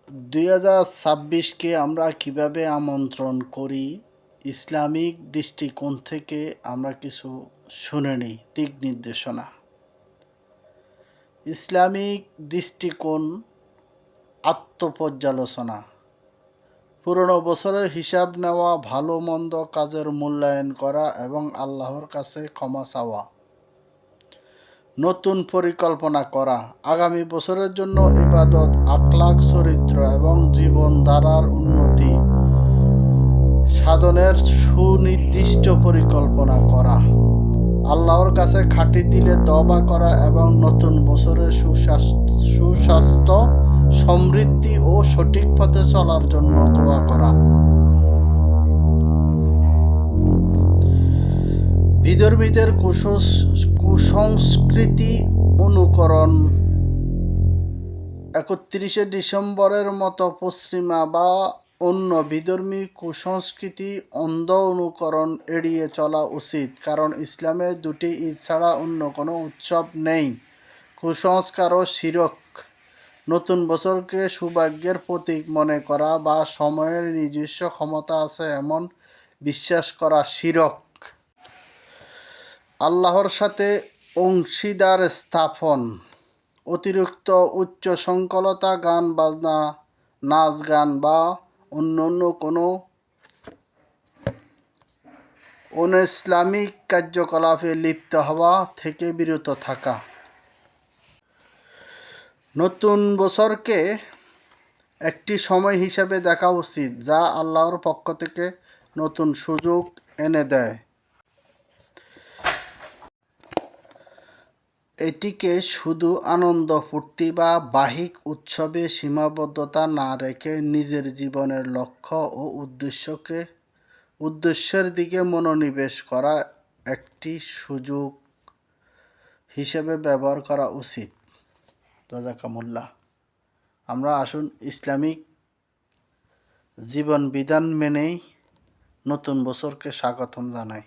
2026কে আমরা কিভাবে আমন্ত্রণ করি, ইসলামিক দৃষ্টিকোণ থেকে আমরা কিছু শুনে নিই দিক নির্দেশনা। ইসলামিক দৃষ্টিকোণ আত্মপর্যালোচনা, পুরনো বছরের হিসাব নেওয়া, ভালো মন্দ কাজের মূল্যায়ন করা এবং আল্লাহর কাছে ক্ষমা চাওয়া। নতুন পরিকল্পনা করা, আগামী বছরের জন্য ইবাদত, আখলাক, চরিত্র এবং জীবনধারার উন্নতি সাধনের সুনির্দিষ্ট পরিকল্পনা করা। আল্লাহর কাছে খাঁটি দিলে তওবা করা এবং নতুন বছরের সুস্বাস্থ্য, সমৃদ্ধি ও সঠিক পথে চলার জন্য দোয়া করা। বিধর্মীদের কুসংস্কৃতি অনুকরণ, 31শে ডিসেম্বরের মতো পশ্চিমা বা অন্য বিধর্মী কুসংস্কৃতি অন্ধ অনুকরণ এড়িয়ে চলা উচিত, কারণ ইসলামে দুটি ঈদ ছাড়া অন্য কোনো উৎসব নেই। কুসংস্কার ও শিরক, নতুন বছরকে সৌভাগ্যের প্রতীক মনে করা বা সময়ের নিজস্ব ক্ষমতা আছে এমন বিশ্বাস করা শিরক। আল্লাহর সাথে অংশীদার স্থাপন, অতিরিক্ত উচ্চ সংকলতা, গান বাজনা, নাচ গান বা অন্যান্য কোনো অনৈসলামিক কার্যকলাপে লিপ্ত হওয়া থেকে বিরত থাকা। নতুন বছরকে একটি সময় হিসাবে দেখা উচিত যা আল্লাহর পক্ষ থেকে নতুন সুযোগ এনে দেয়। এটিকে শুধু আনন্দ, ফুর্তি বা বাহ্যিক উৎসবে সীমাবদ্ধতা না রেখে নিজের জীবনের লক্ষ্য ও উদ্দেশ্যের দিকে মনোনিবেশ করা একটি সুযোগ হিসেবে ব্যবহার করা উচিত। জাযাকামুল্লাহ। আমরা আসুন ইসলামিক জীবন বিধান মেনেই নতুন বছরকে স্বাগতম জানাই।